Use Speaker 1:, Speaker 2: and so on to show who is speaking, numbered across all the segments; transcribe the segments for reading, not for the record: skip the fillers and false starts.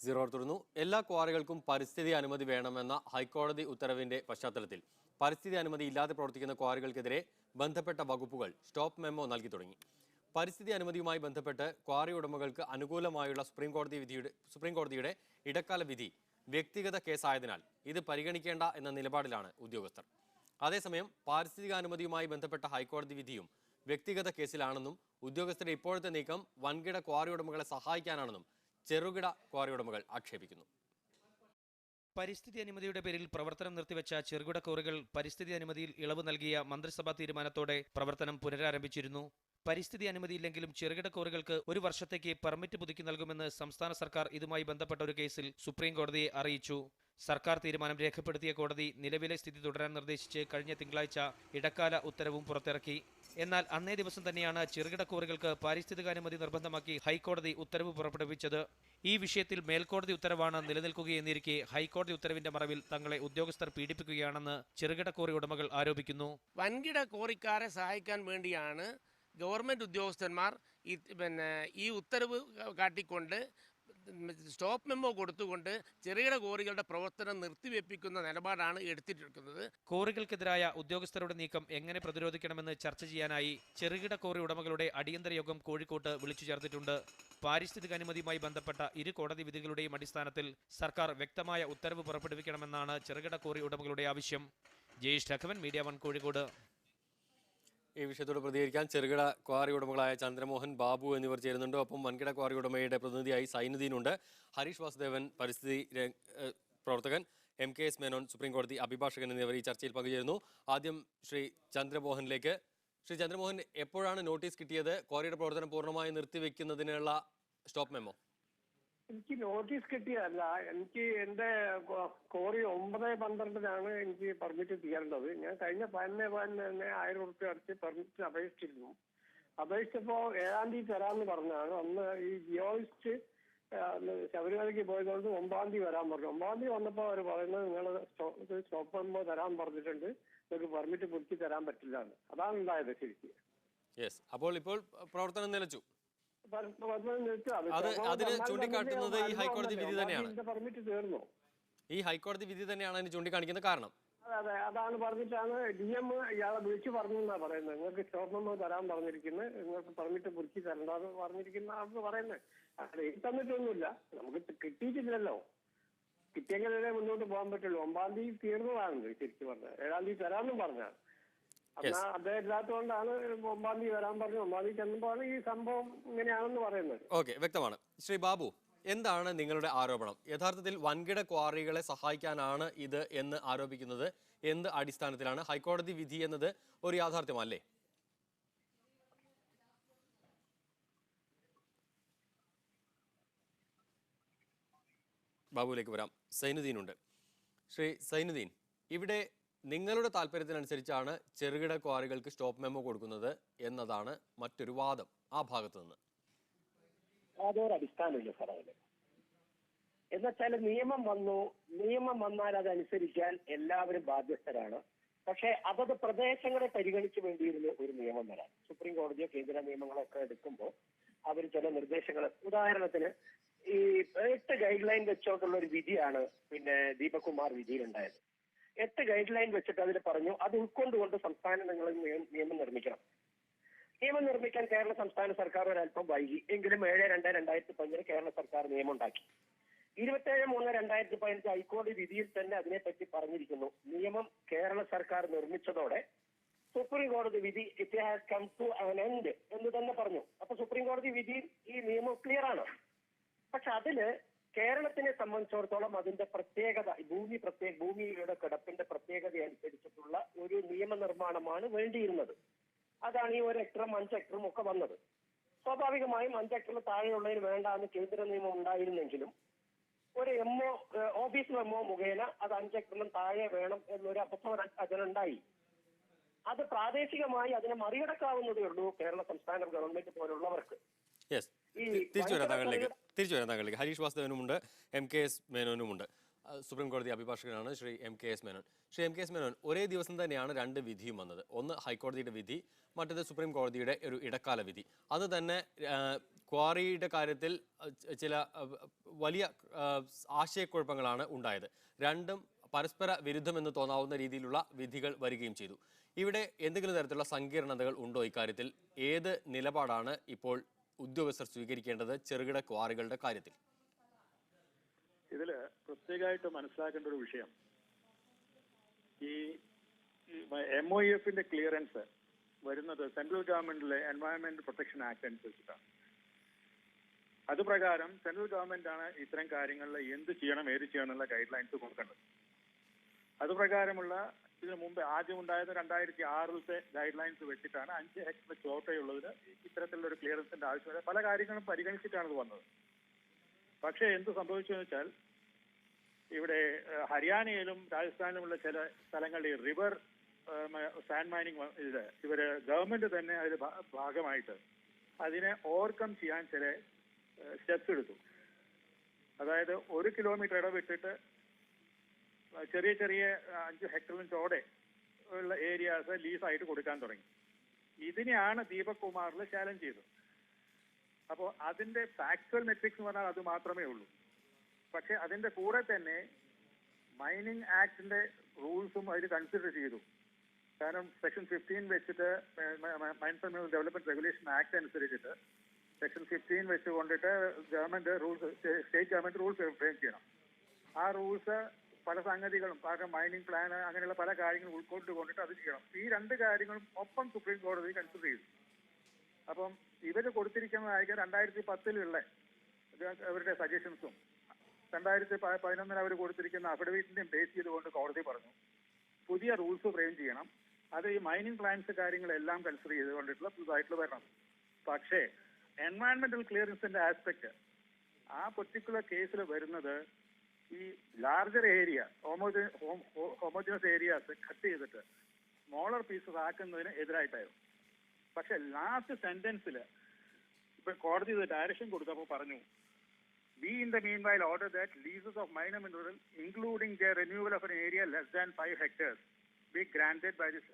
Speaker 1: Zero തുടർന്നു. എല്ലാ ക്വാറികൾക്കും പരിസ്ഥിതി അനുമതി വേണമെന്ന ഹൈക്കോടതി ഉത്തരവിന്റെ പശ്ചാത്തലത്തിൽ പരിസ്ഥിതി അനുമതി ഇല്ലാതെ പ്രവർത്തിക്കുന്ന ക്വാറികൾക്കെതിരെ ബന്ധപ്പെട്ട വകുപ്പുകൾ സ്റ്റോപ്പ് മെമ്മോ നൽകി തുടങ്ങി. പരിസ്ഥിതി അനുമതിയുമായി ബന്ധപ്പെട്ട് ക്വാറി ഉടമകൾക്ക് അനുകൂലമായുള്ള സുപ്രീംകോടതിയുടെ ഇടക്കാല വിധി വ്യക്തിഗത കേസായതിനാൽ ഇത് പരിഗണിക്കേണ്ട എന്ന നിലപാടിലാണ് ഉദ്യോഗസ്ഥർ. അതേസമയം പാരിസ്ഥിതികാനുമതിയുമായി ബന്ധപ്പെട്ട ഹൈക്കോടതി വിധിയും വ്യക്തിഗത കേസിലാണെന്നും ഉദ്യോഗസ്ഥരുടെ ഇപ്പോഴത്തെ നീക്കം വൻകിട ക്വാറി ഉടമകളെ സഹായിക്കാനാണെന്നും ചെറുകിട ക്വാറി ഉടമകൾ ആക്ഷേപിക്കുന്നു.
Speaker 2: പരിസ്ഥിതി അനുമതിയുടെ പേരിൽ പ്രവർത്തനം നിർത്തിവെച്ച ചെറുകിട ക്വാറികൾ പരിസ്ഥിതി അനുമതിയിൽ ഇളവ് നൽകിയ മന്ത്രിസഭാ തീരുമാനത്തോടെ പ്രവർത്തനം പുനരാരംഭിച്ചിരുന്നു. പരിസ്ഥിതി അനുമതിയില്ലെങ്കിലും ചെറുകിട ക്വാറികൾക്ക് 1 വർഷത്തേക്ക് പെർമിറ്റ് പുതുക്കി നൽകുമെന്ന് സംസ്ഥാന സർക്കാർ ഇതുമായി ബന്ധപ്പെട്ട ഒരു കേസിൽ സുപ്രീം കോടതിയെ അറിയിച്ചു. സർക്കാർ തീരുമാനം രേഖപ്പെടുത്തിയ കോടതി നിലവിലെ സ്ഥിതി തുടരാൻ നിർദ്ദേശിച്ച് കഴിഞ്ഞ തിങ്കളാഴ്ച ഇടക്കാല ഉത്തരവും പുറത്തിറക്കി. എന്നാൽ അന്നേ ദിവസം തന്നെയാണ് ചെറുകിട ക്വാറികൾക്ക് പാരിസ്ഥിതികാനുമതി നിർബന്ധമാക്കി ഹൈക്കോടതി ഉത്തരവ് പുറപ്പെടുവിച്ചത്. ഈ വിഷയത്തിൽ മേൽക്കോടതി ഉത്തരവാണ് നിലനിൽക്കുകയെന്നിരിക്കെ ഹൈക്കോടതി ഉത്തരവിന്റെ മറവിൽ തങ്ങളെ ഉദ്യോഗസ്ഥർ പീഡിപ്പിക്കുകയാണെന്ന് ചെറുകിട ക്വാറി ഉടമകൾ ആരോപിക്കുന്നു.
Speaker 3: വൻകിട ക്വാറിക്കാരെ സഹായിക്കാൻ വേണ്ടിയാണ് ഗവൺമെൻറ് ഉദ്യോഗസ്ഥന്മാർ ഈ ഉത്തരവ് കാട്ടിക്കൊണ്ട് സ്റ്റോപ്പ് മെമ്മോ കൊടുത്തുകൊണ്ട് ചെറുകിട ക്വാറികളുടെ പ്രവർത്തനം നിർത്തിവെപ്പിക്കുന്ന നിലപാടാണ് എടുത്തിരിക്കുന്നത്.
Speaker 2: ക്വാറികൾക്കെതിരായ ഉദ്യോഗസ്ഥരുടെ നീക്കം എങ്ങനെ പ്രതിരോധിക്കണമെന്ന് ചർച്ച ചെയ്യാനായി ചെറുകിട ക്വാറി ഉടമകളുടെ അടിയന്തര യോഗം കോഴിക്കോട്ട് വിളിച്ചു ചേർത്തിട്ടുണ്ട്. പാരിസ്ഥിതിക അനുമതിയുമായി ബന്ധപ്പെട്ട 2 കോടതി വിധികളുടെയും അടിസ്ഥാനത്തിൽ സർക്കാർ വ്യക്തമായ ഉത്തരവ് പുറപ്പെടുവിക്കണമെന്നാണ് ചെറുകിട ക്വാറി ഉടമകളുടെ ആവശ്യം. ജയേഷ് രാഘവൻ, മീഡിയ 1 കോഴിക്കോട്.
Speaker 1: ഈ വിഷയത്തോട് പ്രതികരിക്കാൻ ചെറുകിട ക്വാറി ഉടമകളായ ചന്ദ്രമോഹൻ, ബാബു എന്നിവർ ചേരുന്നുണ്ട്. ഒപ്പം വൻകിട ക്വാറി ഉടമയുടെ പ്രതിനിധിയായി സൈനുദ്ദീനുണ്ട്. ഹരീഷ് വാസുദേവൻ, പരിസ്ഥിതി പ്രവർത്തകൻ, MKS മേനോൻ, സുപ്രീംകോടതി അഭിഭാഷകൻ എന്നിവർ ഈ ചർച്ചയിൽ പങ്കുചേരുന്നു. ആദ്യം ശ്രീ ചന്ദ്രമോഹനിലേക്ക്. ശ്രീ ചന്ദ്രമോഹൻ, എപ്പോഴാണ് നോട്ടീസ് കിട്ടിയത് ക്വാറിയുടെ പ്രവർത്തനം പൂർണ്ണമായി നിർത്തിവെക്കുന്നതിനുള്ള സ്റ്റോപ്പ് മെമ്മോ?
Speaker 4: എനിക്ക് നോട്ടീസ് കിട്ടിയതല്ല. എനിക്ക് എൻ്റെ ക്വാറി 9/12 എനിക്ക് പെർമിറ്റ് തീരേണ്ടത്. ഞാൻ കഴിഞ്ഞ 15 തന്നെ 1000 രൂപ അടച്ച് പെർമിറ്റ് അപേക്ഷിച്ചിരുന്നു. അപേക്ഷിച്ചപ്പോൾ 7-ാം തീയതി തരാമെന്ന് പറഞ്ഞാണ്. അന്ന് ഈ ജിയോയിസ്റ്റ് ശബരിമലയ്ക്ക് പോയതുകൊണ്ട് 9-ാം തീയതി വരാൻ പറഞ്ഞു. 9-ാം തീയതി വന്നപ്പോൾ അവർ പറയുന്നത് നിങ്ങൾ സ്റ്റോപ്പ് മെമ്മോ തരാൻ പറഞ്ഞിട്ടുണ്ട്, നിങ്ങൾക്ക് പെർമിറ്റ് പുതുക്കി തരാൻ പറ്റില്ല എന്ന്. അതാണ് ഉണ്ടായത് ശരിക്കും.
Speaker 1: അപ്പോൾ ഇപ്പോൾ പ്രവർത്തനം നിലച്ചു. അതിന് ചൂണ്ടിക്കാട്ടുന്നത് ഈ ഹൈക്കോടതി വിധി തന്നെയാണ്. ഈ ഹൈക്കോടതി വിധി തന്നെയാണ് അതിന് ചൂണ്ടിക്കാണിക്കുന്ന കാരണം.
Speaker 4: അതെ, അതാണ് പറഞ്ഞിട്ടാണ് DM ഇയാളെ വിളിച്ചു പറഞ്ഞു എന്നാ പറയുന്നത്. നിങ്ങൾക്ക് സ്റ്റോപ്പ് മെമ്മോ തരാൻ പറഞ്ഞിരിക്കുന്നത്, നിങ്ങൾക്ക് പെർമിറ്റ് പുതുക്കി തരണ്ടെന്ന് പറഞ്ഞിരിക്കുന്നതാണെന്ന് പറയുന്നത്. അത് തന്നിട്ടൊന്നുമില്ല, നമുക്ക് കിട്ടിയിട്ടില്ലല്ലോ. കിട്ടിയെങ്കിലേ മുന്നോട്ട് പോകാൻ പറ്റുള്ളൂ. 9-ാം തീയതി തീർന്നതാണ് ശരിക്കും പറഞ്ഞത്. 7-ാം തീയതി തരാമെന്നും പറഞ്ഞാണ്. അദ്ദേഹം ഇല്ലാത്തതുകൊണ്ടാണ് 9-ാം തീയതി വരാൻ പറഞ്ഞു. 9-ാം തീയതി ചെന്നപ്പോഴാണ് ഈ സംഭവം ഇങ്ങനെയാണെന്ന് പറയുന്നത്.
Speaker 1: ഓക്കെ, വ്യക്തമാണ്. ശ്രീ ബാബു, എന്താണ് നിങ്ങളുടെ ആരോപണം? യഥാർത്ഥത്തിൽ വൻകിട ക്വാറികളെ സഹായിക്കാനാണ് ഇത് എന്ന് ആരോപിക്കുന്നത് എന്ത് അടിസ്ഥാനത്തിലാണ്? ഹൈക്കോടതി വിധി എന്നത് ഒരു യാഥാർത്ഥ്യമല്ലേ? ബാബുവിലേക്ക് വരാം. സൈനുദ്ദീനുണ്ട്. ശ്രീ സൈനുദ്ദീൻ, ഇവിടെ നിങ്ങളുടെ താല്പര്യത്തിനനുസരിച്ചാണ് ചെറുകിട ക്വാറികൾക്ക് സ്റ്റോപ്പ് മെമ്മോ കൊടുക്കുന്നത് എന്നതാണ് മറ്റൊരു വാദം ആ ഭാഗത്ത് നിന്ന്.
Speaker 5: അതൊരു അടിസ്ഥാനമില്ല സാർ. അതിൽ എന്നുവെച്ചാൽ നിയമം വന്നാൽ അതനുസരിക്കാൻ എല്ലാവരും ബാധ്യസ്ഥരാണ്. പക്ഷെ അതത് പ്രദേശങ്ങളെ പരിഗണിച്ച് വേണ്ടിയിരുന്ന ഒരു നിയമം വരാൻ സുപ്രീം കോടതിയോ കേന്ദ്ര നിയമങ്ങളൊക്കെ എടുക്കുമ്പോൾ അവർ ചില നിർദ്ദേശങ്ങൾ, ഉദാഹരണത്തിന് ഈ 8 ഗൈഡ് ലൈൻ വെച്ചോണ്ടുള്ള ഒരു വിധിയാണ് ദീപകുമാർ വിധിയിലുണ്ടായത്. 8 ഗൈഡ് ലൈൻ വെച്ചിട്ട് അതിൽ പറഞ്ഞു അത് ഉൾക്കൊണ്ടുകൊണ്ട് സംസ്ഥാനങ്ങളിൽ നിയമം നിർമ്മിക്കണം. നിയമം നിർമ്മിക്കാൻ കേരള സംസ്ഥാന സർക്കാർ ഒരല്പം വൈകി. എങ്കിലും 7/2/2015 കേരള സർക്കാർ നിയമം ഉണ്ടാക്കി. 27/3/2015 ഹൈക്കോടതി വിധിയിൽ തന്നെ അതിനെപ്പറ്റി പറഞ്ഞിരിക്കുന്നു. നിയമം കേരള സർക്കാർ നിർമ്മിച്ചതോടെ സുപ്രീം കോടതി വിധി it has come to an end എന്ന് തന്നെ പറഞ്ഞു. അപ്പൊ സുപ്രീം കോടതി വിധിയിൽ ഈ നിയമം ക്ലിയർ ആണ്. പക്ഷെ അതില് കേരളത്തിനെ സംബന്ധിച്ചിടത്തോളം അതിന്റെ പ്രത്യേകത, ഭൂമിയുടെ കിടപ്പിന്റെ പ്രത്യേകത അനുസരിച്ചിട്ടുള്ള ഒരു നിയമനിർമ്മാണമാണ് വേണ്ടിയിരുന്നത്. അതാണ് ഈ 1 ഹെക്ടറും 5 ഹെക്ടറും ഒക്കെ വന്നത്. സ്വാഭാവികമായും 5 ഹെക്ടറിന് താഴെയുള്ളതിന് വേണ്ട എന്ന് കേന്ദ്ര നിയമം ഉണ്ടായിരുന്നെങ്കിലും ഒരു ഓഫീസ് മെമ്മോ മുഖേന അത് 5 ഹെക്ടറിനും താഴെ വേണം എന്നൊരു അബദ്ധം അതിനുണ്ടായി. അത് പ്രാദേശികമായി അതിനെ മറികടക്കാവുന്നതേ ഉള്ളൂ കേരള സംസ്ഥാന ഗവൺമെന്റ് പോലുള്ളവർക്ക്.
Speaker 1: തിരിച്ചു വരാൻ താങ്കളിലേക്ക് ഹരീഷ് വാസുദേവനുമുണ്ട്, MKS മേനോനുമുണ്ട്. സുപ്രീം കോടതി അഭിഭാഷകനാണ് ശ്രീ MKS മേനോൻ. ശ്രീ MKS മേനോൻ, ഒരേ ദിവസം തന്നെയാണ് രണ്ട് വിധിയും വന്നത്. ഒന്ന് ഹൈക്കോടതിയുടെ വിധി, മറ്റേത് സുപ്രീം കോടതിയുടെ ഒരു ഇടക്കാല വിധി. അത് തന്നെ ക്വാറിയുടെ കാര്യത്തിൽ ചില വലിയ ആശയക്കുഴപ്പങ്ങളാണ് ഉണ്ടായത്. രണ്ടും പരസ്പര വിരുദ്ധമെന്ന് തോന്നാവുന്ന രീതിയിലുള്ള വിധികൾ വരികയും ചെയ്തു. ഇവിടെ എന്തെങ്കിലും തരത്തിലുള്ള സങ്കീർണതകൾ ഉണ്ടോ ഇക്കാര്യത്തിൽ? ഏത് നിലപാടാണ് ഇപ്പോൾ ഉദ്യോഗസ്ഥർ സ്വീകരിക്കേണ്ടത് ചെറുകിട ക്വാറികളുടെ കാര്യത്തിൽ?
Speaker 6: ഇതില് പ്രത്യേകമായിട്ട് മനസ്സിലാക്കേണ്ട ഒരു വിഷയം, ഈ MOEFന്റെ ക്ലിയറൻസ് വരുന്നത് സെൻട്രൽ ഗവൺമെന്റിലെ എൻവയോൺമെന്റ് പ്രൊട്ടക്ഷൻ ആക്ട് അനുസരിച്ചിട്ടാണ്. അതുപ്രകാരം സെൻട്രൽ ഗവൺമെന്റ് ആണ് ഇത്തരം കാര്യങ്ങളിൽ എന്ത് ചെയ്യണം, ഏത് ചെയ്യണം എന്നുള്ള ഗൈഡ് ലൈൻസ് കൊടുക്കേണ്ടത്. അതുപ്രകാരമുള്ള ഇതിനു മുമ്പ് ആദ്യം ഉണ്ടായത് 2006 ഗൈഡ് ലൈൻസ് വെച്ചിട്ടാണ് 5 ഹെക്ടർ ചോട്ടയുള്ളതിന് ഇത്തരത്തിലുള്ള ഒരു ക്ലിയറൻസിന്റെ ആവശ്യമില്ല. പല കാര്യങ്ങളും പരിഗണിച്ചിട്ടാണ് ഇത് വന്നത്. പക്ഷേ എന്ത് സംഭവിച്ചു എന്ന് വെച്ചാൽ, ഇവിടെ ഹരിയാനയിലും രാജസ്ഥാനിലുമുള്ള ചില സ്ഥലങ്ങളിൽ റിവർ സാൻഡ് മൈനിങ് ഇവര് ഗവൺമെന്റ് തന്നെ അതിൽ ഭാഗമായിട്ട് അതിനെ ഓവർകം ചെയ്യാൻ ചില സ്റ്റെപ്സ് എടുത്തു. അതായത് 1 കിലോമീറ്റർ ഇടവിട്ടിട്ട് ചെറിയ ചെറിയ 5 ഹെക്ടറിലും ചോടെ ഉള്ള ഏരിയാസ് ലീസായിട്ട് കൊടുക്കാൻ തുടങ്ങി. ഇതിനെയാണ് ദീപക് കുമാറിൽ ചാലഞ്ച് ചെയ്തത്. അപ്പോൾ അതിന്റെ ഫാക്ച്വൽ മെട്രിക്സ് എന്ന് പറഞ്ഞാൽ അത് മാത്രമേ ഉള്ളൂ. പക്ഷെ അതിന്റെ കൂടെ തന്നെ മൈനിങ് ആക്ടിന്റെ റൂൾസും അതിൽ കൺസിഡർ ചെയ്തു. കാരണം സെക്ഷൻ 15 വെച്ചിട്ട് mines and development regulation act അനുസരിച്ചിട്ട് സെക്ഷൻ 15 വെച്ചുകൊണ്ടിട്ട് government rules, state government rules frame ചെയ്യണം. ആ റൂൾസ് പല സംഗതികളും, കാരണം മൈനിങ് പ്ലാൻ അങ്ങനെയുള്ള പല കാര്യങ്ങളും ഉൾക്കൊണ്ടുകൊണ്ടിട്ട് അത് ചെയ്യണം. ഈ രണ്ട് കാര്യങ്ങളും ഒപ്പം സുപ്രീം കോടതി കൺസിഡർ ചെയ്തു. അപ്പം ഇവര് കൊടുത്തിരിക്കുന്നതായിരിക്കും 2010 അവരുടെ സജഷൻസും 2011 അവർ കൊടുത്തിരിക്കുന്ന അഫിഡവിറ്റിന്റെയും ബേസ് ചെയ്തുകൊണ്ട് കോടതി പറഞ്ഞു പുതിയ റൂൾസ് ഫ്രെയിം ചെയ്യണം. അത് ഈ മൈനിങ് പ്ലാൻസ് കാര്യങ്ങളെല്ലാം കൺസിഡർ ചെയ്തുകൊണ്ടിട്ടുള്ള പുതുതായിട്ടുള്ള വരണം. പക്ഷേ എൻവയോൺമെന്റൽ ക്ലിയറൻസിന്റെ ആസ്പെക്ട് ആ പെർട്ടിക്കുലർ കേസിൽ വരുന്നത് ഈ larger area, homogeneous areas cut ചെയ്തിട്ട് സ്മോളർ പീസസ് ആക്കുന്നതിന് എതിരായിട്ടായിരുന്നു. പക്ഷെ ലാസ്റ്റ് സെന്റൻസിൽ ഇപ്പൊ കോടതി ഡയറക്ഷൻ കൊടുത്തപ്പോൾ പറഞ്ഞു, we in the meanwhile order that leases of minor mineral including their renewal of an area less than 5 hectares be granted by this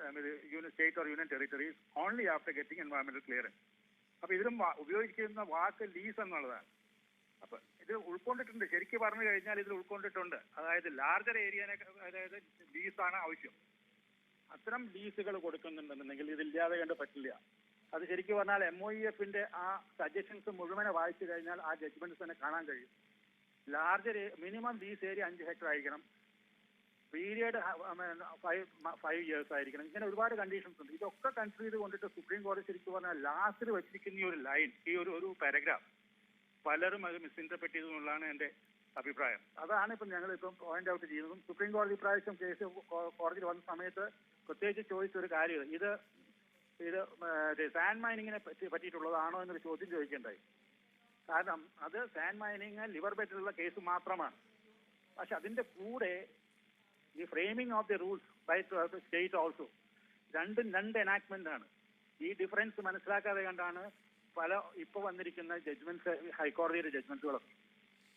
Speaker 6: state or union territories only after getting environmental clearance. അപ്പൊ ഇതിലും ഉപയോഗിക്കുന്ന വാക്ക് lease എന്നുള്ളതാണ്. അപ്പൊ ഇത് ഉൾക്കൊണ്ടിട്ടുണ്ട്, ശരിക്കും പറഞ്ഞു കഴിഞ്ഞാൽ ഇതിൽ ഉൾക്കൊണ്ടിട്ടുണ്ട്. അതായത് ലാർജർ ഏരിയനെ, അതായത് ലീസാണ് ആവശ്യം. അത്തരം ലീസുകൾ കൊടുക്കുന്നുണ്ടെന്നുണ്ടെങ്കിൽ ഇതില്ലാതെ കണ്ട് പറ്റില്ല. അത് ശരിക്കും പറഞ്ഞാൽ MOEFന്റെ ആ സജഷൻസ് മുഴുവനെ വായിച്ചു കഴിഞ്ഞാൽ ആ ജഡ്ജ്മെന്റ്സ് തന്നെ കാണാൻ കഴിയും. Larger minimum lease area 5 hectare ആയിരിക്കണം, പീരിയഡ് 5 years ആയിരിക്കണം. ഇങ്ങനെ ഒരുപാട് കണ്ടീഷൻസ് ഉണ്ട്. ഇതൊക്കെ കൺസിഡർ ചെയ്ത് കൊണ്ടിട്ട് സുപ്രീം കോടതി ശരിക്കും പറഞ്ഞാൽ ലാസ്റ്റിൽ വെച്ചിരിക്കുന്ന ഈ ഒരു ലൈൻ, ഈ ഒരു പാരഗ്രാഫ് പലരും അത് മിസ്ഇന്റർപ്രറ്റ് ചെയ്തു എന്നുള്ളതാണ് എൻ്റെ അഭിപ്രായം. അതാണ് ഇപ്പം ഞങ്ങളിപ്പം പോയിന്റ് ഔട്ട് ചെയ്യുന്നതും. സുപ്രീം കോടതി പ്രാവശ്യം കേസ് കോടതിയിൽ വന്ന സമയത്ത് പ്രത്യേകിച്ച് ചോദിച്ചൊരു കാര്യം, ഇത് സാൻഡ് മൈനിങ്ങിനെ പറ്റിയിട്ടുള്ളതാണോ എന്നൊരു ചോദ്യം ചോദിക്കേണ്ടായി. കാരണം അത് സാൻഡ് മൈനിങ് ലിവർ ബെറ്റിലുള്ള കേസ് മാത്രമാണ്. പക്ഷെ അതിന്റെ കൂടെ ഈ framing of the rules by state also രണ്ട് എനാക്ട്മെന്റ് ആണ്. ഈ ഡിഫറൻസ് മനസ്സിലാക്കാതെ കണ്ടാണ് പല ഇപ്പോൾ വന്നിരിക്കുന്ന ജഡ്ജ്മെന്റ്സ്, ഹൈക്കോടതിയുടെ ജഡ്ജ്മെന്റുകളൊക്കെ.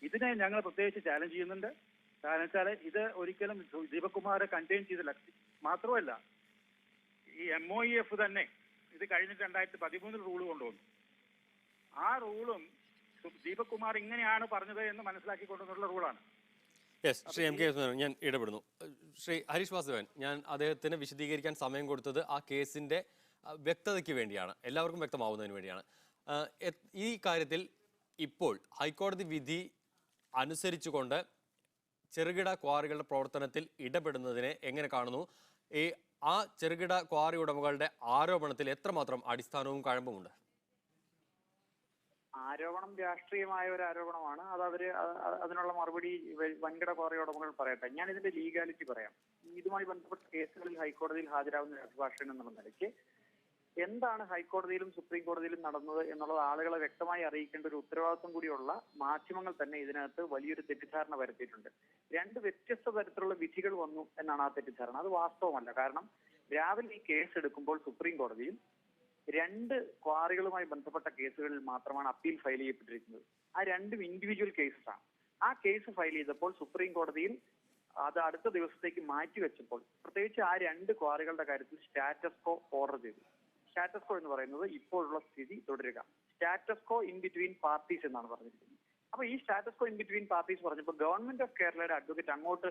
Speaker 6: ഇതിനെ ഞങ്ങൾ പ്രത്യേകിച്ച് ചാലഞ്ച് ചെയ്യുന്നുണ്ട്. കാരണം വെച്ചാൽ ഇത് ഒരിക്കലും ദീപക് കുമാറെ കണ്ടെയ്ൻ ചെയ്തില്ല. മാത്രമല്ല ഈ MOEF തന്നെ ഇത് കഴിഞ്ഞിട്ട് 2013 റൂള് കൊണ്ടുവന്നു. ആ റൂളും ദീപക് കുമാർ ഇങ്ങനെയാണ് പറഞ്ഞത് എന്ന് മനസ്സിലാക്കിക്കൊണ്ടുള്ള റൂളാണ്.
Speaker 1: യെസ്, ശ്രീ MKS മേനോൻ, ഞാൻ ഇടപെടുന്നു. ശ്രീ ഹരീഷ് വാസുദേവൻ, ഞാൻ അദ്ദേഹത്തിന് വിശദീകരിക്കാൻ സമയം കൊടുത്തത് ആ കേസിന്റെ വ്യക്തതയ്ക്ക് വേണ്ടിയാണ്, എല്ലാവർക്കും വ്യക്തമാവുന്നതിന് വേണ്ടിയാണ്. ഈ കാര്യത്തിൽ ഇപ്പോൾ ഹൈക്കോടതി വിധി അനുസരിച്ചുകൊണ്ട് ചെറുകിട ക്വാറികളുടെ പ്രവർത്തനത്തിൽ ഇടപെടുന്നതിനെ എങ്ങനെ കാണുന്നു? ആ ചെറുകിട ക്വാറി ഉടമകളുടെ ആരോപണത്തിൽ എത്രമാത്രം അടിസ്ഥാനവും കഴമ്പുമുണ്ട്?
Speaker 7: ആരോപണം രാഷ്ട്രീയമായ ഒരു ആരോപണമാണ്. അത് അതിനുള്ള മറുപടി വൻകിട ക്വാറി ഉടമകൾ പറയട്ടെ. ഞാൻ ഇതിന്റെ ലീഗാലിറ്റി പറയാം. ഇതുമായി ബന്ധപ്പെട്ട കേസുകളിൽ ഹൈക്കോടതിയിൽ ഹാജരാകുന്ന അഭിഭാഷകൻ എന്നുള്ള നിലയ്ക്ക് എന്താണ് ഹൈക്കോടതിയിലും സുപ്രീം കോടതിയിലും നടന്നത് എന്നുള്ളത് ആളുകളെ വ്യക്തമായി അറിയിക്കേണ്ട ഒരു ഉത്തരവാദിത്വം കൂടിയുള്ള മാധ്യമങ്ങൾ തന്നെ ഇതിനകത്ത് വലിയൊരു തെറ്റിദ്ധാരണ വരുത്തിയിട്ടുണ്ട്. 2 വ്യത്യസ്ത തരത്തിലുള്ള വിധികൾ വന്നു എന്നാണ് ആ തെറ്റിദ്ധാരണ. അത് വാസ്തവമല്ല. കാരണം രാവിലെ ഈ കേസ് എടുക്കുമ്പോൾ സുപ്രീം കോടതിയിൽ 2 ക്വാറികളുമായി ബന്ധപ്പെട്ട കേസുകളിൽ മാത്രമാണ് അപ്പീൽ ഫയൽ ചെയ്യപ്പെട്ടിരിക്കുന്നത്. ആ 2 ഇൻഡിവിജ്വൽ കേസസാണ്. ആ കേസ് ഫയൽ ചെയ്തപ്പോൾ സുപ്രീം കോടതിയിൽ അത് അടുത്ത ദിവസത്തേക്ക് മാറ്റിവെച്ചപ്പോൾ പ്രത്യേകിച്ച് ആ 2 ക്വാറികളുടെ കാര്യത്തിൽ സ്റ്റാറ്റസ് കോ ഓർഡർ ചെയ്തു. സ്റ്റാറ്റസ് കോ എന്ന് പറയുന്നത് ഇപ്പോഴുള്ള സ്ഥിതി തുടരുക, status co in between parties എന്നാണ് പറഞ്ഞിരിക്കുന്നത്. അപ്പൊ ഈ status co in between parties പറഞ്ഞപ്പോൾ ഗവൺമെന്റ് ഓഫ് കേരളയുടെ അഡ്വക്കേറ്റ് അങ്ങോട്ട്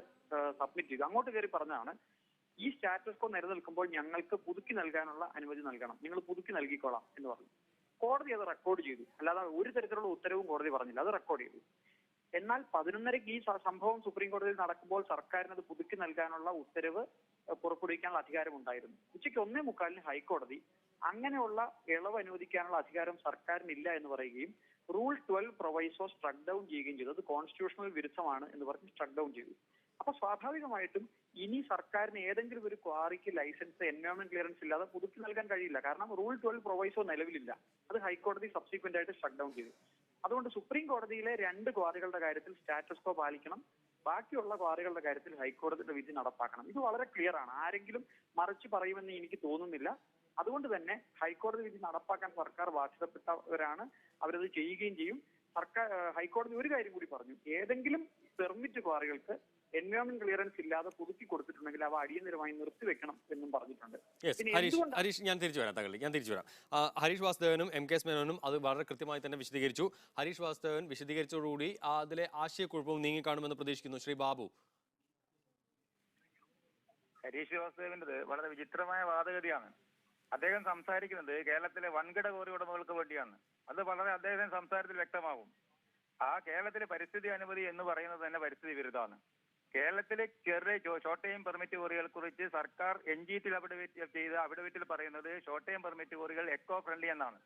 Speaker 7: സബ്മിറ്റ് ചെയ്തു, അങ്ങോട്ട് കയറി പറഞ്ഞതാണ് ഈ സ്റ്റാറ്റസ് കോ നിലനിൽക്കുമ്പോൾ ഞങ്ങൾക്ക് പുതുക്കി നൽകാനുള്ള അനുമതി നൽകണം, നിങ്ങൾ പുതുക്കി നൽകിക്കോളാം എന്ന് പറഞ്ഞു. കോടതി അത് റെക്കോർഡ് ചെയ്തു, അല്ലാതെ ഒരു തരത്തിലുള്ള ഉത്തരവും കോടതി പറഞ്ഞില്ല, അത് റെക്കോർഡ് ചെയ്തു. എന്നാൽ 11:30 ഈ സംഭവം സുപ്രീം കോടതിയിൽ നടക്കുമ്പോൾ സർക്കാരിന് അത് പുതുക്കി നൽകാനുള്ള ഉത്തരവ് പുറപ്പെടുവിക്കാനുള്ള അധികാരം ഉണ്ടായിരുന്നു. ഉച്ചയ്ക്ക് 1:45 ഹൈക്കോടതി അങ്ങനെയുള്ള ഇളവ് അനുവദിക്കാനുള്ള അധികാരം സർക്കാരിനില്ല എന്ന് പറയുകയും റൂൾ 12 പ്രൊവൈസോ സ്ട്രക്ക് ഡൗൺ ചെയ്യുകയും ചെയ്തു. അത് കോൺസ്റ്റിറ്റ്യൂഷണൽ വിരുദ്ധമാണ് എന്ന് പറഞ്ഞ് സ്ട്രക്ക് ഡൗൺ ചെയ്തു. അപ്പൊ സ്വാഭാവികമായിട്ടും ഇനി സർക്കാരിന് ഏതെങ്കിലും ഒരു ക്വാറിക്ക് ലൈസൻസ് എൻവയോൺമെന്റ് ക്ലിയറൻസ് ഇല്ലാതെ പുതുക്കി നൽകാൻ കഴിയില്ല. കാരണം റൂൾ 12 പ്രൊവൈസോ നിലവിലില്ല. അത് ഹൈക്കോടതി സബ്സിക്വന്റ് ആയിട്ട് സ്ട്രക്ക് ഡൗൺ ചെയ്തു. അതുകൊണ്ട് സുപ്രീം കോടതിയിലെ 2 ക്വാറികളുടെ കാര്യത്തിൽ സ്റ്റാറ്റസ് കോ പാലിക്കണം, ബാക്കിയുള്ള ക്വാറികളുടെ കാര്യത്തിൽ ഹൈക്കോടതിയുടെ വിധി നടപ്പാക്കണം. ഇത് വളരെ ക്ലിയർ ആണ്, ആരെങ്കിലും മറിച്ച് പറയുമെന്ന് എനിക്ക് തോന്നുന്നില്ല. അതുകൊണ്ട് തന്നെ ഹൈക്കോടതി വിധി നടപ്പാക്കാൻ സർക്കാർ ബാധ്യതപ്പെട്ടവരാണ്, അവരത് ചെയ്യുകയും ചെയ്യും. ഹൈക്കോടതി ഒരു കാര്യം കൂടി പറഞ്ഞു, ഏതെങ്കിലും പെർമിറ്റ് ക്വാറികൾക്ക് എൻവയോൺമെന്റ് ക്ലിയറൻസ് ഇല്ലാതെ പുതുക്കി കൊടുത്തിട്ടുണ്ടെങ്കിൽ അവ അടിയന്തരമായി നിർത്തിവെക്കണം എന്നും പറഞ്ഞിട്ടുണ്ട്.
Speaker 1: ഹരീഷ്, ഞാൻ തിരിച്ചു വരാം. ഹരീഷ് വാസുദേവനും MKS മേനോനും അത് വളരെ കൃത്യമായി തന്നെ വിശദീകരിച്ചു. ഹരീഷ് വാസുദേവൻ വിശദീകരിച്ചതോടുകൂടി അതിലെ ആശയക്കുഴപ്പവും നീങ്ങിക്കാണുമെന്ന് പ്രതീക്ഷിക്കുന്നു. ശ്രീ ബാബു.
Speaker 6: ഹരീഷ് വാസുദേവൻ്റെത് വളരെ വിചിത്രമായ വാദഗതിയാണ്. അദ്ദേഹം സംസാരിക്കുന്നത് കേരളത്തിലെ വൻകിട കോറി ഉടമകൾക്ക് വേണ്ടിയാണ്. അത് വളരെ അദ്ദേഹം സംസാരത്തിൽ വ്യക്തമാകും. ആ കേരളത്തിലെ പരിസ്ഥിതി അനുമതി എന്ന് പറയുന്നത് തന്നെ പരിസ്ഥിതി വിരുദ്ധമാണ്. കേരളത്തിലെ ചെറിയ ഷോർട്ട് ടൈം പെർമിറ്റ് കോറികളെ കുറിച്ച് സർക്കാർ NGT അഫിഡവിറ്റിൽ പറയുന്നത് ഷോർട്ട് ടൈം പെർമിറ്റ് കോറികൾ എക്കോ ഫ്രണ്ട്ലി എന്നാണ്.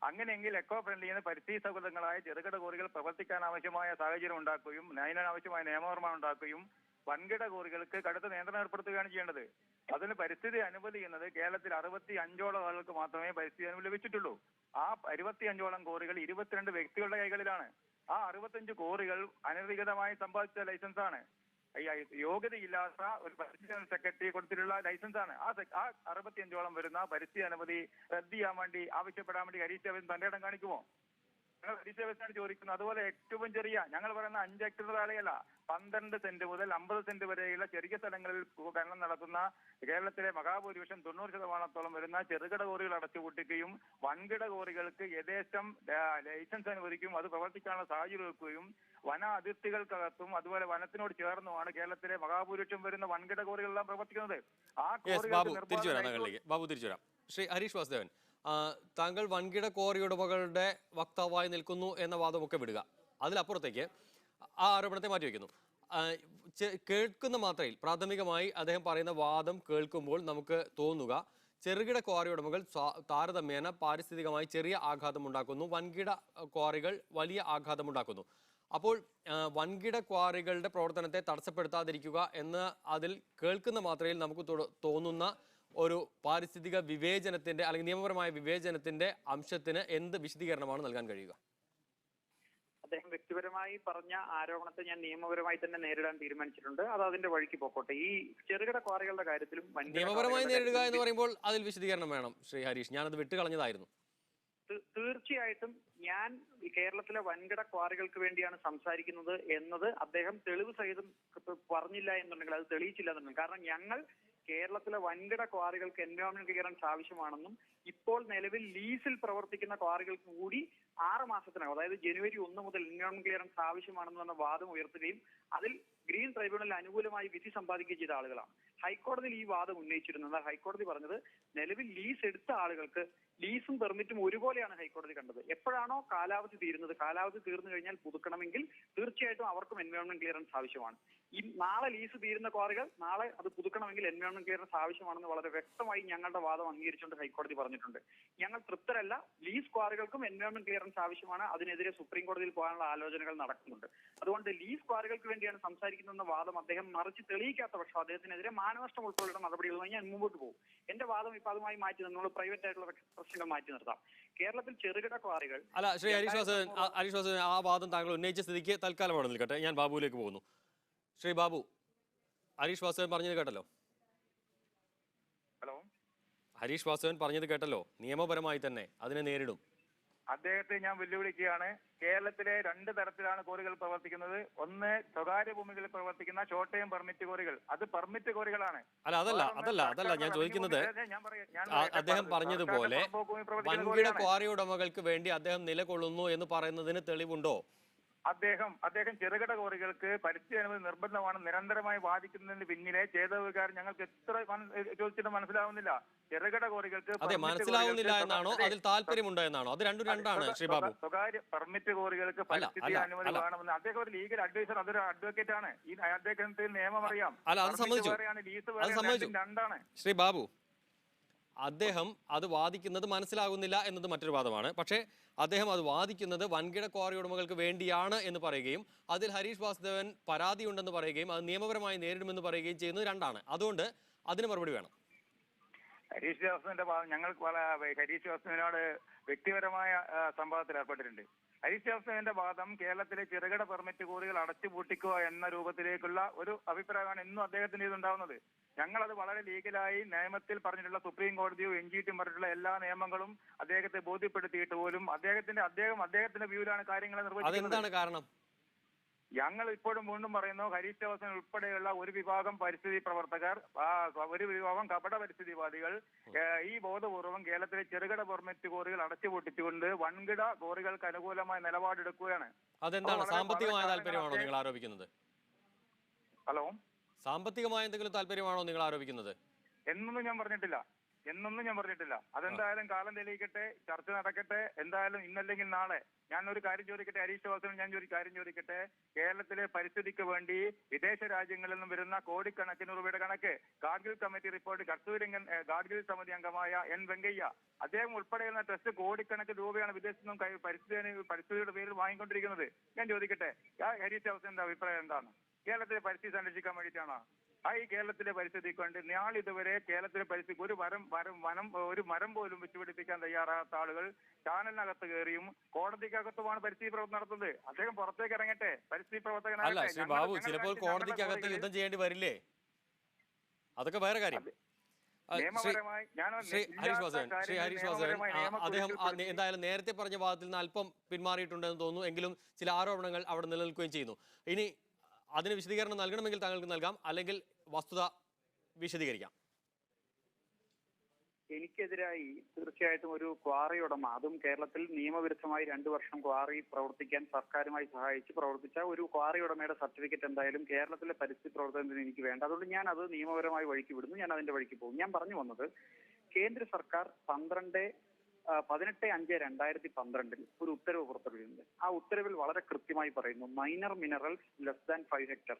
Speaker 6: അങ്ങനെയെങ്കിൽ എക്കോ ഫ്രണ്ട്ലി എന്ന പരിസ്ഥിതി സൗഹൃദങ്ങളായ ചെറുകിട കോറികൾ പ്രവർത്തിക്കാൻ ആവശ്യമായ സാഹചര്യം ഉണ്ടാക്കുകയും അതിനാവശ്യമായ നിയമനിർമ്മാണം ഉണ്ടാക്കുകയും വൻകിട കോറികൾക്ക് കടുത്ത നിയന്ത്രണം ഏർപ്പെടുത്തുകയാണ് ചെയ്യേണ്ടത്. അതിന് പരിസ്ഥിതി അനുമതി എന്നത് കേരളത്തിൽ 65ഓളം ആളുകൾക്ക് മാത്രമേ പരിസ്ഥിതി അനുമതി ലഭിച്ചിട്ടുള്ളൂ. ആ 65ഓളം കോറികൾ 22 വ്യക്തികളുടെ കൈകളിലാണ്. ആ 65 കോറികൾ അനധികൃതമായി സമ്പാദിച്ച ലൈസൻസ് ആണ്. യോഗ്യതയില്ലാത്ത ഒരു പരിസ്ഥിതി സെക്രട്ടറി കൊടുത്തിട്ടുള്ള ലൈസൻസ് ആണ്. ആ 65ഓളം വരുന്ന പരിസ്ഥിതി അനുമതി റദ്ദ് ചെയ്യാൻ വേണ്ടി ആവശ്യപ്പെടാൻ വേണ്ടി ഹരീഷ് ദേവൻ തന്റെ ഇടം കാണിക്കുമോ? ഞങ്ങൾ ഹരീഷ് ദേവനാണ് ചോദിക്കുന്നത്. അതുപോലെ ഏറ്റവും ചെറിയ ഞങ്ങൾ പറയുന്ന 5 ഹെക്ടർ താഴെയല്ല, 12 സെന്റ് മുതൽ 50 സെന്റ് വരെയുള്ള ചെറിയ സ്ഥലങ്ങളിൽ ഖനനം നടത്തുന്ന കേരളത്തിലെ മഹാഭൂരിപക്ഷം 90% വരുന്ന ചെറുകിട കോറികൾ അടച്ചുപൂട്ടിക്കുകയും വൻകിട കോറികൾക്ക് യഥേഷ്ടം ലൈസൻസ് അനുവദിക്കുകയും അത് പ്രവർത്തിക്കാനുള്ള സാഹചര്യം വെക്കുകയും വന അതിർത്തികൾക്കകത്തും അതുപോലെ വനത്തിനോട് ചേർന്നുമാണ് കേരളത്തിലെ മഹാഭൂരിപക്ഷം വരുന്ന വൻകിട കോറികളെല്ലാം പ്രവർത്തിക്കുന്നത്. ആ
Speaker 1: ബാബു തിരിച്ചു വരാം. ശ്രീ ഹരീഷ് വാസുദേവൻ, താങ്കൾ വൻകിട കോറി ഉടമകളുടെ വക്താവായി നിൽക്കുന്നു എന്ന വാദമൊക്കെ വിടുക. അതിലപ്പുറത്തേക്ക് ആ ആരോപണത്തെ മാറ്റിവെക്കുന്നു. കേൾക്കുന്ന മാത്രയിൽ പ്രാഥമികമായി അദ്ദേഹം പറയുന്ന വാദം കേൾക്കുമ്പോൾ നമുക്ക് തോന്നുക ചെറുകിട ക്വാറി ഉടമകൾ താരതമ്യേന പാരിസ്ഥിതികമായി ചെറിയ ആഘാതമുണ്ടാക്കുന്നു, വൻകിട ക്വാറികൾ വലിയ ആഘാതമുണ്ടാക്കുന്നു. അപ്പോൾ വൻകിട ക്വാറികളുടെ പ്രവർത്തനത്തെ തടസ്സപ്പെടുത്താതിരിക്കുക എന്ന് അതിൽ കേൾക്കുന്ന മാത്രയിൽ നമുക്ക് തോന്നുന്ന ഒരു പാരിസ്ഥിതിക വിവേചനത്തിന്റെ അല്ലെങ്കിൽ നിയമപരമായ വിവേചനത്തിന്റെ അംശത്തിന് എന്ത് വിശദീകരണമാണ് നൽകാൻ കഴിയുക?
Speaker 7: അദ്ദേഹം വ്യക്തിപരമായി പറഞ്ഞ ആരോപണത്തെ ഞാൻ നിയമപരമായി തന്നെ നേരിടാൻ തീരുമാനിച്ചിട്ടുണ്ട്. അത് അതിന്റെ വഴിക്ക് പോക്കോട്ടെ. ഈ ചെറുകിട ക്വാറികളുടെ കാര്യത്തിലും
Speaker 1: നിയമപരമായി നേരിടുക എന്ന് പറയുമ്പോൾ അതിൽ വിശദീകരണം വേണം ശ്രീ ഹരീഷ്. ഞാനത് വിട്ടുകളഞ്ഞതായിരുന്നു.
Speaker 7: തീർച്ചയായിട്ടും ഞാൻ കേരളത്തിലെ വൻകിട ക്വാറികൾക്ക് വേണ്ടിയാണ് സംസാരിക്കുന്നത് എന്നത് അദ്ദേഹം തെളിവ് സഹിതം പറഞ്ഞില്ല എന്നുണ്ടെങ്കിൽ, അത് തെളിയിച്ചില്ല എന്നുണ്ടെങ്കിൽ, കാരണം ഞങ്ങൾ കേരളത്തിലെ വൻകിട ക്വാറികൾക്ക് എൻവയോൺമെന്റ് ക്ലിയറൻസ് ആവശ്യമാണെന്നും ഇപ്പോൾ നിലവിൽ ലീസിൽ പ്രവർത്തിക്കുന്ന ക്വാറികൾക്ക് കൂടി 6 മാസത്തിനകം, അതായത് ജനുവരി 1 മുതൽ എൻവയോൺമെന്റ് ക്ലിയറൻസ് ആവശ്യമാണെന്ന് പറഞ്ഞ വാദം ഉയർത്തുകയും അതിൽ ഗ്രീൻ ട്രൈബ്യൂണലിൽ അനുകൂലമായി വിധി സമ്പാദിക്കുകയും ചെയ്ത ആളുകളാണ്. ഹൈക്കോടതിയിൽ ഈ വാദം ഉന്നയിച്ചിരുന്നത് ഹൈക്കോടതി പറഞ്ഞത് നിലവിൽ ലീസ് എടുത്ത ആളുകൾക്ക് ലീസും പെർമിറ്റും ഒരുപോലെയാണ് ഹൈക്കോടതി കണ്ടത്. എപ്പോഴാണോ കാലാവധി തീരുന്നത്, കാലാവധി തീർന്നു കഴിഞ്ഞാൽ പുതുക്കണമെങ്കിൽ തീർച്ചയായിട്ടും അവർക്കും എൻവയോൺമെന്റ് ക്ലിയറൻസ് ആവശ്യമാണ്. ഈ നാളെ ലീസ് തീരുന്ന ക്വാറികൾ നാളെ അത് പുതുക്കണമെങ്കിൽ എൻവയോൺമെന്റ് ക്ലിയറൻസ് ആവശ്യമാണെന്ന് വളരെ വ്യക്തമായി ഞങ്ങളുടെ വാദം അംഗീകരിച്ചുകൊണ്ട് ഹൈക്കോടതി പറഞ്ഞിട്ടുണ്ട്. ഞങ്ങൾ തൃപ്തരല്ല. ലീസ് ക്വാറികൾക്കും എൻവയോൺമെന്റ് ക്ലിയറൻസ് ആവശ്യമാണ്. അതിനെതിരെ സുപ്രീം കോടതിയിൽ പോകാനുള്ള ആലോചനകൾ നടക്കുന്നുണ്ട്. അതുകൊണ്ട് ലീസ് ക്വാറികൾക്ക് വേണ്ടിയാണ് സംസാരിക്കുന്നതെന്ന വാദം അദ്ദേഹം മറിച്ച് തെളിയിക്കാത്ത പക്ഷം അദ്ദേഹത്തിനെതിരെ മാനനഷ്ടം ഉൾപ്പെടെയുള്ള നടപടികളുമായി ഞാൻ മുമ്പോട്ട് പോകും. എന്റെ വാദം ഇപ്പൊ അതുമായി മാറ്റി നമ്മൾ പ്രൈവറ്റ് ആയിട്ടുള്ള പ്രശ്നങ്ങൾ മാറ്റി നിർത്താം. കേരളത്തിൽ ചെറുകിട ക്വാറികൾ
Speaker 1: അല്ല ശ്രീ ഹരീഷ് വാസുദേവൻ ആ വാദം താങ്കൾ ഉന്നയിച്ച സ്ഥിതിക്ക് തൽക്കാലം അവിടെ നിൽക്കട്ടെ. ഞാൻ ബാബുവിലേക്ക് പോകുന്നു. ശ്രീ ബാബു, ഹരീഷ് വാസുദേവൻ പറഞ്ഞത് കേട്ടല്ലോ.
Speaker 6: ഹലോ,
Speaker 1: ഹരീഷ് വാസുദേവൻ പറഞ്ഞത് കേട്ടല്ലോ. നിയമപരമായി തന്നെ അതിനെ നേരിടും.
Speaker 6: അദ്ദേഹത്തെ ഞാൻ വെല്ലുവിളിക്കുകയാണ്. കേരളത്തിലെ 2 തരത്തിലാണ് കോറികൾ പ്രവർത്തിക്കുന്നത്. ഒന്ന്, സ്വകാര്യ ഭൂമികളിൽ പ്രവർത്തിക്കുന്ന ഷോർട്ട് ടൈം പെർമിറ്റ് കോറികൾ, അത് പെർമിറ്റ് കോറികളാണ്.
Speaker 1: അതല്ല ഞാൻ ചോദിക്കുന്നത്. അദ്ദേഹം പറഞ്ഞതുപോലെ വൻകിട ക്വാറി ഉടമകൾക്ക് വേണ്ടി അദ്ദേഹം നിലകൊള്ളുന്നു എന്ന് പറയുന്നതിന് തെളിവുണ്ടോ?
Speaker 6: അദ്ദേഹം ചെറുകിട കോറികൾക്ക് പരിസ്ഥിതി അനുമതി നിർബന്ധമാണ് നിരന്തരമായി വാദിക്കുന്നതിന് പിന്നിലെ ചേതവുകാരൻ ഞങ്ങൾക്ക് എത്ര ചോദിച്ചിട്ട് മനസ്സിലാവുന്നില്ല. ചെറുകിട കോറികൾക്ക്
Speaker 1: മനസ്സിലാവുന്നില്ല എന്നാണോ, അതിൽ താല്പര്യമുണ്ടോ എന്നാണോ? അത് രണ്ടാണ് ശ്രീ ബാബു.
Speaker 6: സ്വകാര്യ പെർമിറ്റ് കോറികൾക്ക് പരിസ്ഥിതി അനുമതി വേണമെന്ന് അദ്ദേഹം ഒരു ലീഗൽ അഡ്വൈസർ, അതൊരു അഡ്വക്കേറ്റ് ആണ്. ഈ അദ്ദേഹത്തിന് നിയമം അറിയാം. രണ്ടാണ്
Speaker 1: ശ്രീ ബാബു. അദ്ദേഹം അത് വാദിക്കുന്നത് മനസ്സിലാകുന്നില്ല എന്നത് മറ്റൊരു വാദമാണ്. പക്ഷേ അദ്ദേഹം അത് വാദിക്കുന്നത് വൻകിട ക്വാറി ഉടമകൾക്ക് വേണ്ടിയാണ് എന്ന് പറയുകയും അതിൽ ഹരീഷ് വാസുദേവൻ പരാതിയുണ്ടെന്ന് പറയുകയും അത് നിയമപരമായി നേരിടുമെന്ന് പറയുകയും ചെയ്യുന്നത് രണ്ടാണ്. അതുകൊണ്ട് അതിന് മറുപടി വേണം.
Speaker 6: ഹരീഷ് വാസുദേവന്റെ ഞങ്ങൾ ഹരീഷ് വാസുദേവനോട് വ്യക്തിപരമായ സംവാദത്തിൽ ഏർപ്പെട്ടിട്ടുണ്ട്. ഹരീഷ് വാസുദേവന്റെ വാദം കേരളത്തിലെ ചെറുകിട പെർമിറ്റ് കോറികൾ അടച്ചുപൂട്ടിക്കുക എന്ന രൂപത്തിലേക്കുള്ള ഒരു അഭിപ്രായമാണ് ഇന്നും അദ്ദേഹത്തിന് ഇതുണ്ടാവുന്നത്. ഞങ്ങളത് വളരെ ലീഗലായി നിയമത്തിൽ പറഞ്ഞിട്ടുള്ള സുപ്രീം കോടതിയോ NGT പറഞ്ഞിട്ടുള്ള എല്ലാ നിയമങ്ങളും അദ്ദേഹത്തെ ബോധ്യപ്പെടുത്തിയിട്ട് പോലും അദ്ദേഹത്തിന്റെ വ്യൂവിലാണ് കാര്യങ്ങളെ നിർവഹിക്കുന്നത്.
Speaker 1: കാരണം
Speaker 6: ഞങ്ങൾ ഇപ്പോഴും വീണ്ടും പറയുന്നു, ഹരീഷ് വാസുദേവൻ ഉൾപ്പെടെയുള്ള ഒരു വിഭാഗം പരിസ്ഥിതി പ്രവർത്തകർ, ഒരു വിഭാഗം കപട പരിസ്ഥിതിവാദികൾ ഈ ബോധപൂർവം കേരളത്തിലെ ചെറുകിട പെർമിറ്റ് കോറികൾ അടച്ചുപൂട്ടിച്ചുകൊണ്ട് വൻകിട കോറികൾക്ക് അനുകൂലമായ നിലപാടെടുക്കുകയാണ്.
Speaker 1: അതെന്താണ്? സാമ്പത്തികമായ താല്പര്യമാണോ നിങ്ങൾ ആരോപിക്കുന്നത്?
Speaker 6: ഹലോ,
Speaker 1: സാമ്പത്തികമായ എന്തെങ്കിലും താല്പര്യമാണോ നിങ്ങൾ ആരോപിക്കുന്നത്?
Speaker 6: എന്നൊന്നും ഞാൻ പറഞ്ഞിട്ടില്ല. അതെന്തായാലും കാലം തെളിയിക്കട്ടെ, ചർച്ച നടക്കട്ടെ. എന്തായാലും ഇന്നല്ലെങ്കിൽ നാളെ ഞാനൊരു കാര്യം ചോദിക്കട്ടെ, ഹരീഷ് വാസുദേവൻ, ഞാൻ ഒരു കാര്യം ചോദിക്കട്ടെ. കേരളത്തിലെ പരിസ്ഥിതിക്ക് വേണ്ടി വിദേശ രാജ്യങ്ങളിൽ നിന്നും വരുന്ന കോടിക്കണക്കിന് രൂപയുടെ കണക്ക് ഗാഡ്ഗിൽ കമ്മിറ്റി റിപ്പോർട്ട് ഗാഡ്ഗിൽ സമിതി അംഗമായ N. വെങ്കയ്യ അദ്ദേഹം ഉൾപ്പെടെയുള്ള ട്രസ്റ്റ് കോടിക്കണക്കിന് രൂപയാണ് വിദേശത്തു നിന്നും പരിസ്ഥിതിയുടെ പേരിൽ വാങ്ങിക്കൊണ്ടിരിക്കുന്നത്. ഞാൻ ചോദിക്കട്ടെ, ഹരീഷ് വാസുദേവന്റെ അഭിപ്രായം എന്താണ്? കേരളത്തിലെ പരിസ്ഥിതി സംരക്ഷിക്കാൻ വേണ്ടിയിട്ടാണോ? ഈ കേരളത്തിലെ പരിസ്ഥിതിക്ക് വേണ്ടി നാളിതുവരെ കേരളത്തിലെ പരിസ്ഥിതിക്ക് ഒരു മരം പോലും വെച്ചുപിടിപ്പിക്കാൻ തയ്യാറാകാത്ത ആളുകൾ ചാനലിനകത്ത് കയറിയും കോടതിക്കകത്തുമാണ് പരിസ്ഥിതി പ്രവർത്തനം നടത്തുന്നത്. അദ്ദേഹം പുറത്തേക്ക് ഇറങ്ങട്ടെ, പരിസ്ഥിതി പ്രവർത്തകനാകട്ടെ.
Speaker 1: ശ്രീ ബാബു, ചിലപ്പോൾ കോടതിക്കകത്ത് യുദ്ധം ചെയ്യേണ്ടി വരില്ലേ? അതൊക്കെ വേറെ കാര്യം. ശ്രീ ഹരീഷ് വാസുദേവൻ അദ്ദേഹം എന്തായാലും നേരത്തെ പറഞ്ഞ വാദത്തിൽ നിന്ന് അല്പം പിന്മാറിയിട്ടുണ്ടെന്ന് തോന്നുന്നു. എങ്കിലും ചില ആരോപണങ്ങൾ അവിടെ നിലനിൽക്കുകയും ചെയ്യുന്നു. ഇനി അതിന് വിശദീകരണം നൽകണമെങ്കിൽ താങ്കൾക്ക് നൽകാം, അല്ലെങ്കിൽ വസ്തുത വിശദീകരിക്കാം.
Speaker 7: എനിക്കെതിരായി തീർച്ചയായിട്ടും ഒരു ക്വാറി ഉടമ, അതും കേരളത്തിൽ നിയമവിരുദ്ധമായി 2 വർഷം ക്വാറി പ്രവർത്തിക്കാൻ സർക്കാരുമായി സഹായിച്ച് പ്രവർത്തിച്ച ഒരു ക്വാറി ഉടമയുടെ സർട്ടിഫിക്കറ്റ് എന്തായാലും കേരളത്തിലെ പരിസ്ഥിതി പ്രവർത്തനത്തിന് എനിക്ക് വേണ്ട. അതുകൊണ്ട് ഞാൻ അത് നിയമപരമായി വഴിക്ക് വിടുന്നു, ഞാൻ അതിന്റെ വഴിക്ക് പോകും. ഞാൻ പറഞ്ഞു വന്നത്, കേന്ദ്ര സർക്കാർ 18/5/2012 ഒരു ഉത്തരവ് പുറപ്പെടുവിക്കുന്നുണ്ട്. ആ ഉത്തരവിൽ വളരെ കൃത്യമായി പറയുന്നു, minor minerals less than 5 hectare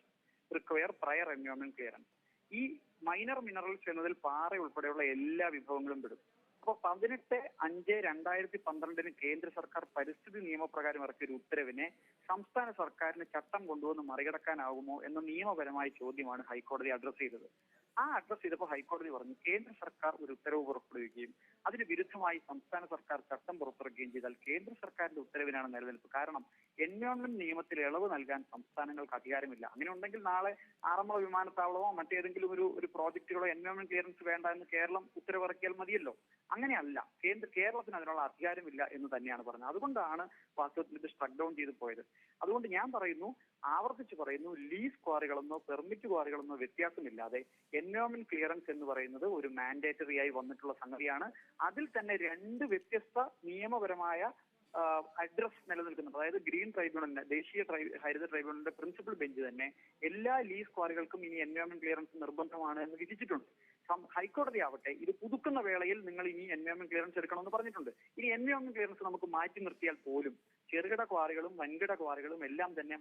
Speaker 7: require prior environment clearance. ഈ മൈനർ മിനറൽസ് എന്നതിൽ പാറ ഉൾപ്പെടെയുള്ള എല്ലാ വിഭവങ്ങളും പെടും. അപ്പോൾ 18/5/2012 കേന്ദ്ര സർക്കാർ പരിസ്ഥിതി നിയമപ്രകാരം ഇറക്കിയ ഒരു ഉത്തരവിനെ സംസ്ഥാന സർക്കാരിന് ചട്ടം കൊണ്ടുവന്ന് മറികടക്കാനാകുമോ എന്ന നിയമപരമായ ചോദ്യമാണ് ഹൈക്കോടതി അഡ്രസ് ചെയ്തത്. ആ അഡ്രസ് ചെയ്തപ്പോൾ ഹൈക്കോടതി പറഞ്ഞു, കേന്ദ്ര സർക്കാർ ഒരു ഉത്തരവ് പുറപ്പെടുവിക്കുകയും അതിന് വിരുദ്ധമായി സംസ്ഥാന സർക്കാർ ചട്ടം പുറത്തിറക്കുകയും ചെയ്താൽ കേന്ദ്ര സർക്കാരിന്റെ ഉത്തരവിനാണ് നിലനിൽപ്പ്. കാരണം എൻവയോൺമെന്റ് നിയമത്തിൽ ഇളവ് നൽകാൻ സംസ്ഥാനങ്ങൾക്ക് അധികാരമില്ല. അങ്ങനെ ഉണ്ടെങ്കിൽ നാളെ ആറന്മുള വിമാനത്താവളമോ മറ്റേതെങ്കിലും ഒരു പ്രോജക്റ്റുകളോ എൻവയോൺമെന്റ് ക്ലിയറൻസ് വേണ്ട എന്ന് കേരളം ഉത്തരവിറക്കിയാൽ മതിയല്ലോ. അങ്ങനെയല്ല, കേരളത്തിന് അതിനുള്ള അധികാരമില്ല എന്ന് തന്നെയാണ് പറഞ്ഞത്. അതുകൊണ്ടാണ് വാസ്തവത്തിൽ ഇത് സ്ട്രക്ക് ഡൗൺ ചെയ്ത് പോയത്. അതുകൊണ്ട് ഞാൻ പറയുന്നു, ആവർത്തിച്ച് പറയുന്നു, ലീസ് ക്വാറികളെന്നോ പെർമിറ്റ് ക്വാറികളെന്നോ വ്യത്യാസമില്ലാതെ എൻവയോൺമെന്റ് ക്ലിയറൻസ് എന്ന് പറയുന്നത് ഒരു മാൻഡേറ്ററി ആയി വന്നിട്ടുള്ള സംഗതിയാണ്. അതിൽ തന്നെ 2 വ്യത്യസ്ത നിയമപരമായ അഡ്രസ് നിലനിൽക്കുന്നുണ്ട്. അതായത് ഗ്രീൻ ട്രൈബ്യൂണലിന്റെ, ദേശീയ ഹരിത ട്രൈബ്യൂണലിന്റെ പ്രിൻസിപ്പൽ ബെഞ്ച് തന്നെ എല്ലാ ലീസ് ക്വാറികൾക്കും ഇനി എൻവയോൺമെന്റ് ക്ലിയറൻസ് നിർബന്ധമാണ് എന്ന് വിധിച്ചിട്ടുണ്ട്. ഹൈക്കോടതി ആവട്ടെ, ഇത് പുതുക്കുന്ന വേളയിൽ നിങ്ങൾ ഇനി എൻവയോൺമെന്റ് ക്ലിയറൻസ് എടുക്കണമെന്ന് പറഞ്ഞിട്ടുണ്ട്. ഇനി എൻവയോൺമെന്റ് ക്ലിയറൻസ് നമുക്ക് മാറ്റി നിർത്തിയാൽ പോലും ചെറുകിട ക്വാറികളും വൻകിട ക്വാറികളും എല്ലാം തന്നെ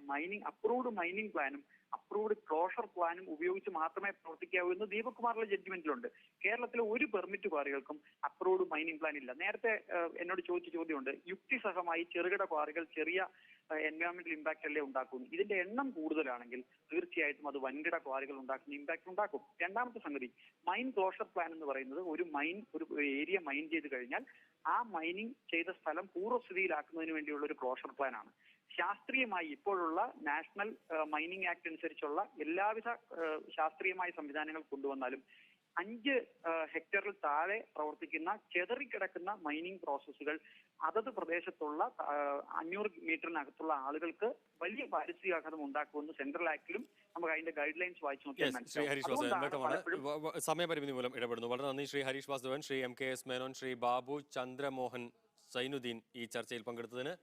Speaker 7: അപ്രൂവ്ഡ് മൈനിങ് പ്ലാനും അപ്രൂവ്ഡ് ക്ലോഷർ പ്ലാനും ഉപയോഗിച്ച് മാത്രമേ പ്രവർത്തിക്കാവൂ എന്ന് ദീപക് കുമാറിന്റെ ജഡ്ജ്മെന്റിലുണ്ട്. കേരളത്തിലെ ഒരു പെർമിറ്റ് ക്വാറികൾക്കും അപ്രൂവ്ഡ് മൈനിങ് പ്ലാൻ ഇല്ല. നേരത്തെ എന്നോട് ചോദിച്ച ചോദ്യമുണ്ട്, യുക്തിസഹമായി ചെറുകിട ക്വാറികൾ ചെറിയ എൻവയോൺമെന്റൽ ഇമ്പാക്ട് അല്ലേ ഉണ്ടാക്കുന്നു? ഇതിന്റെ എണ്ണം കൂടുതലാണെങ്കിൽ തീർച്ചയായിട്ടും അത് വൻകിട ക്വാറികൾ ഉണ്ടാക്കുന്ന ഇമ്പാക്ട് ഉണ്ടാക്കും. രണ്ടാമത്തെ സംഗതി, മൈൻ ക്ലോഷർ പ്ലാൻ എന്ന് പറയുന്നത് ഒരു ഏരിയ മൈൻ ചെയ്ത് കഴിഞ്ഞാൽ ആ മൈനിങ് ചെയ്ത സ്ഥലം പൂർവ്വസ്ഥിതിയിലാക്കുന്നതിന് വേണ്ടിയുള്ള ഒരു ക്ലോഷർ പ്ലാൻ ആണ്. ശാസ്ത്രീയമായി ഇപ്പോഴുള്ള നാഷണൽ മൈനിങ് ആക്ട് അനുസരിച്ചുള്ള എല്ലാവിധ ശാസ്ത്രീയമായ സംവിധാനങ്ങൾ കൊണ്ടുവന്നാലും 5 ഹെക്ടറിൽ താഴെ പ്രവർത്തിക്കുന്ന ചെതറിക്കിടക്കുന്ന മൈനിങ് പ്രോസസ്സുകൾ അതത് പ്രദേശത്തുള്ള 500 മീറ്ററിനകത്തുള്ള ആളുകൾക്ക് വലിയ പാരിസ്ഥിതികാഘാതം ഉണ്ടാക്കുമെന്ന് സെൻട്രൽ ആക്ടിലും നമുക്ക് അതിന്റെ ഗൈഡ് ലൈൻസ് വായിച്ചു നോക്കിയാൽ
Speaker 1: ശ്രീ ഹരീഷ് വാസുദേവൻ വ്യക്തമാണ്.
Speaker 7: മനസ്സിലാവും.
Speaker 1: സമയപരിമിതി മൂലം ഇടപെടുന്നു. വളരെ നന്ദി ശ്രീ ഹരീഷ് വാസുദേവൻ, ശ്രീ MKS മേനോൻ, ശ്രീ ബാബു, ചന്ദ്രമോഹൻ, സൈനുദ്ദീൻ ഈ ചർച്ചയിൽ പങ്കെടുത്തതിന്.